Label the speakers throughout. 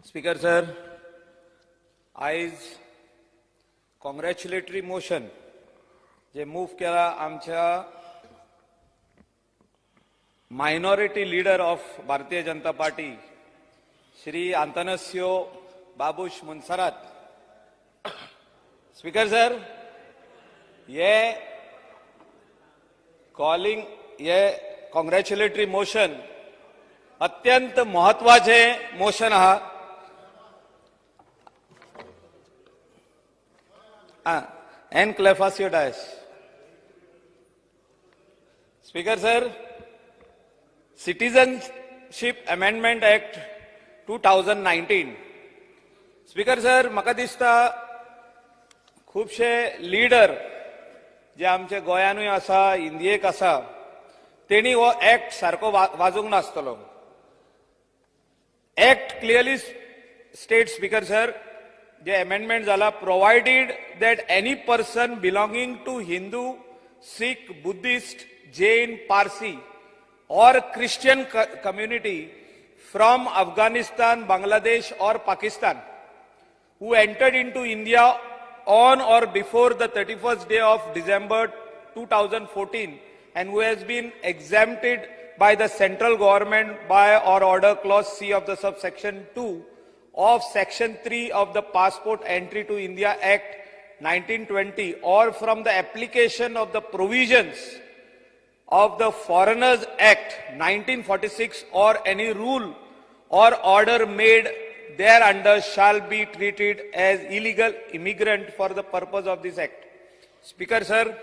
Speaker 1: Speaker sir, आयज कॉंग्रॅच्युलेटरी motion जे move केला आमच्या minority leader of Bharatiya Janata Party Shri Atanasio Babush Monserrate. Speaker sir, ये कॉंग्रॅच्युलेटरी मोशन अत्यंत महत्वाचे मोशन आहा. एन Clafasio Dias. Speaker sir, citizenship amendment act 2019. Speaker sir, म्हाका दिसता खूबशे लीडर जे आमचे गोंयानूय आसा, इंडियेक आसा, तेणी हो एक्ट सारको वाजूंक नासतलो. Act clearly state, speaker sir, जे अमेंडमेंट जाला, provided that any person belonging to Hindu, Sikh, Buddhist, Jain, Parsi or Christian community from Afghanistan, Bangladesh or Pakistan who entered into India on or before the 31st day of December 2014 and who has been exempted by the central government by or order clause C of the subsection 2 of section 3 of the Passport Entry to India Act 1920 or from the application of the provisions of the Foreigners Act 1946 or any rule or order made thereunder shall be treated as illegal immigrant for the purpose of this act. Speaker sir,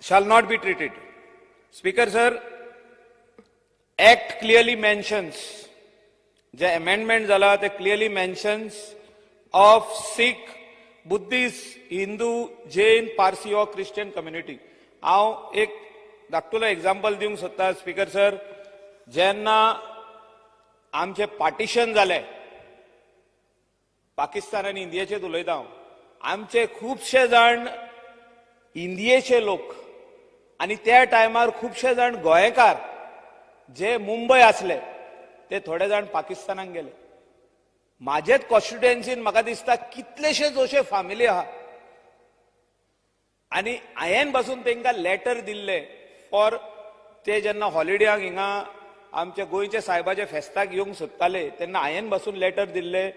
Speaker 1: shall not be treated. Speaker sir, act clearly mentions, the amendment zala te clearly mentions of Sikh, Buddhist, Hindu, Jain, Parsi or Christian community. हांव एक धाकटुलो example दिवंक सोदता. Speaker sir, जेन्ना आमचे partition जाले, पाकिस्तान आनी इंडियेचेच उलयता हांव, आमचे खुबशे जाण इंडियेचे लोक आनी त्या टायमार खुबशे जाण गोंयकार जे मुंबय आसले ते थोडे जाण पाकिस्तानाक गेले. माझेच कॉन्स्टिट्युएन्सीन म्हाका दिसता कितलेशेच अशे फॅमिली आहा आनी हांवें बसून तांकां लेटर दिल्ले फॉर ते जेन्ना हॉलिडेक हिंगा आमच्या गोंयचे सायबाचे फेस्ताक येवंक सोदताले तेन्ना हांवें बसून लेटर दिल्ले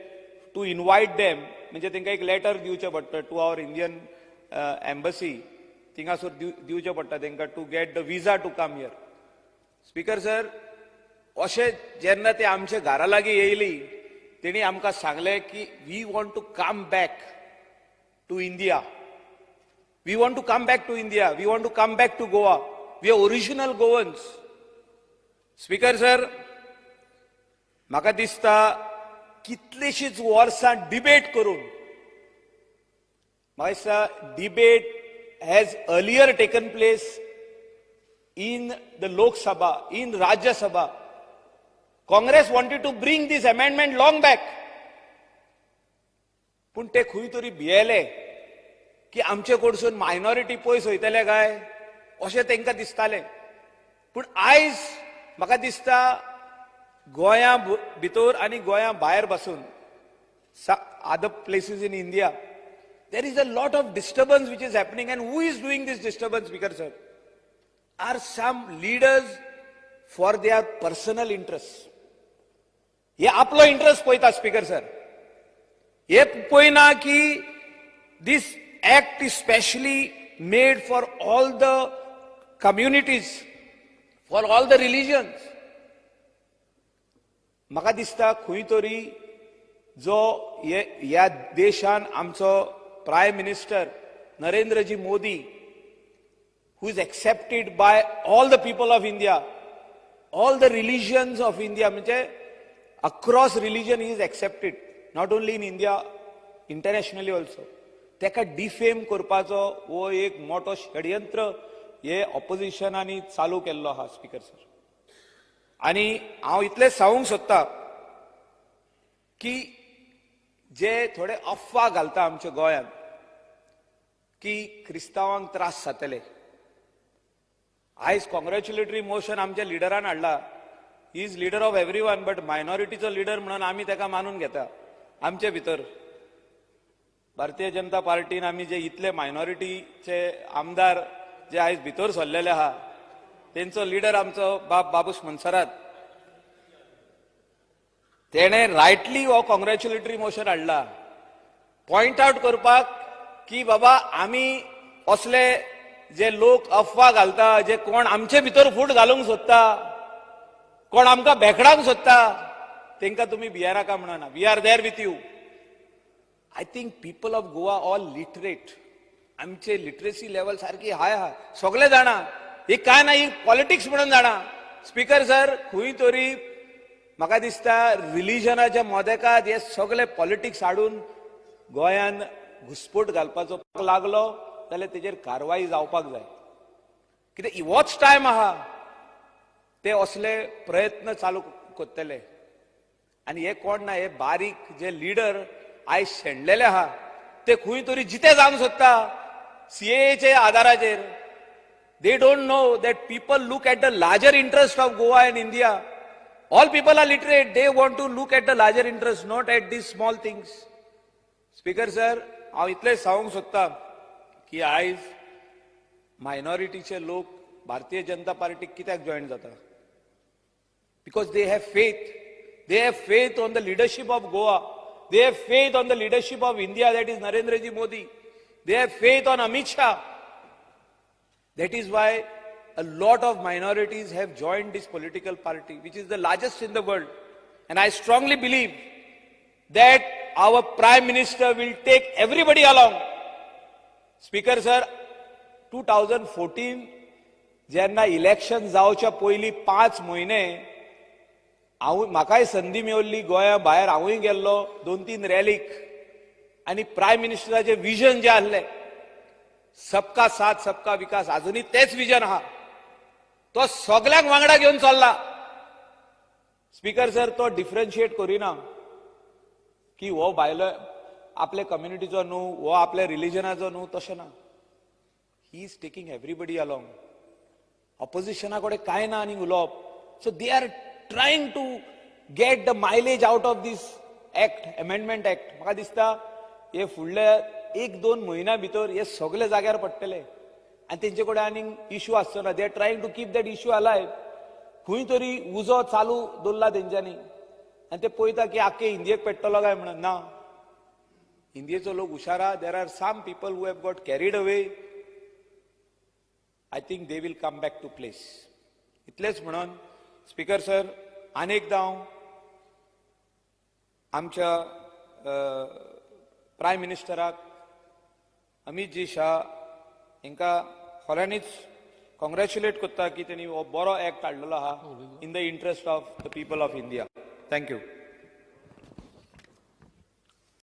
Speaker 1: टू इनवायट देम. म्हणजे तांकां एक लेटर दिवचें पडटा टू आवर इंडियन एम्बसी, थिंगासर दिवचें पडटा तांकां to get the visa to come here. Speaker sir, अशें जेन्ना ते आमच्या घरा लागीं येयली तेणी आमकां सांगले की we want to come back to India, we want to come back to India, we want to come back to Goa, we are original Goans. Speaker sir, म्हाका दिसता कितलीशींच वर्सां डिबेट करून म्हाका दिसता debate has earlier taken place in the Lok Sabha, in Rajya Sabha. Congress wanted to bring this amendment long back. पण ते खंय तरी भियेले की आमचे कडसून मायनॉरिटी पयस वयतले काय अशें तांकां दिसतालें. पूण आयज म्हाका दिसता गोंया भितर आनी गोंया भायर बसून other places in India there is a lot of disturbance which is happening, and who is doing this disturbance, Speaker sir? Are some leaders for their personal interests. हे आपलो इंटरेस्ट पळयता. स्पीकर सर, हे पळयना की दिस act is specially made for all the communities, for all the religions. म्हाका दिसता खंय तरी जो ह्या देशान आमचो prime minister Narendraji Modi, who is accepted by all the people of India, all the religions of India, म्हणजे across religion he is accepted, not only in India, internationally also. तेका डिफेम करपाचो हो एक मोठो षडयंत्र हे ऑपोजिशनांनी चालू केल्लो आहा. स्पीकर सर, आनी हांव इतलें सांगूंक सोदता की जे थोडे अफवा घालता आमच्या गोंयांत की क्रिस्तावांक त्रास जातले, आयज कॉंग्रॅच्युलेटरी मोशन आमच्या लिडरान हाडला. He is leader of everyone, but मायनॉरिटीचो लिडर म्हणून आमी ताका मानून घेता. आमचे भितर भारतीय जनता पार्टीन आमी जे इतले मायनॉरिटीचे आमदार जे आयज भितर सरलेले आहा, तेंचो लिडर आमचो बाबूश मनसरात, तेणे रायटली हो कॉंग्रॅच्युलेटरी मोशन हाडला पॉइंट आउट करपाक की बाबा आमी असले जे लोक अफवा घालता, जे कोण आमचे भितर फूट घालूंक सोदता, कोण आमकां भेकडांक सोदता, तेंकां तुमी भिये नाका म्हणना. We are there with you. I think people of Goa all literate. आमचे लिटरसी लेवल सारखी हाय आहा, सगळे जाणा. ही काय ना, ही पॉलिटिक्स म्हणून जाणा. स्पीकर सर, खंय तरी म्हाका दिसता रिलिजनाच्या मोदेकात हे सगळे पॉलिटिक्स हाडून गोंयान घुसपट घालपाचो लागलो जाल्यार तेजेर कारवाई जावपाक जाय. कित्याक होच टायम आहा ते असले प्रयत्न चालू करतले. आनी हे कोण ना, हे बारीक जे लिडर आयज शेणलेले आहा, ते खंय तरी जिते जावंक सोदता सीएएचे आधाराचेर. They don't know that people look at the larger interest of Goa and India. All people are literate. They want to look at the larger interest, not at these small things. Speaker sir, हांव इतलें सांगूंक सोदता की आयज मायनॉरिटीचे लोक भारतीय जनता पार्टीक कित्याक join जाता? Because they have faith. They have faith on the leadership of Goa. They have faith on the leadership of India, that is Narendraji Modi. They have faith on Amit Shah. That is why a lot of minorities have joined this political party, which is the largest in the world. And I strongly believe that our Prime Minister will take everybody along. Speaker sir, 2014 जेन्ना election जावच्या पयलीं 5 म्हयने म्हाकाय संदी मेवल्ली गोंया भायर. हांवूय गेल्लो 2-3 रॅलीक. आनी प्रायम मिनिस्टराचें विजन जें आसलें, सबका साथ सबका विकास, अजूनही तेच विजन आहा. तो सगळ्यांक वांगडा घेऊन चल्ला. स्पीकर सर, तो डिफरन्शिएट करिना की हो भायलो आपले कम्युनिटीचो न्हू, हो आपल्या रिलिजनाचो न्हू, तशें ना. He is taking everybody along. ऑपोजिशना कडेन कांय ना आनी उलोवप. So they are trying to get the mileage out of this act, amendment act. म्हाका दिसता हे फुडल्या 1-2 म्हयन्या भितर हे सगळे जाग्यार पडटले आनी तेंचे कडेन आनीक इश्यू आसचो ना. They are trying to keep that issue alive. खंय तरी उजो चालू दवरला तेंच्यांनी आनी ते पळयता की आख्खे इंडियेक पेट्टलो काय म्हणून. ना, इंडियेचो लोक हुशार आहा. There are some people who have got carried away. I think they will come back to place. इतलेच म्हणून स्पीकर सर, अनेकदां हांव आमच्या प्रायम मिनिस्टराक अमित जी शाह हांकां खोल्यांनीच कॉंग्रॅच्युलेट करता की त्यांनी हो बरो एक्ट हाडलेलो आहा in the interest of the people of India. Thank you.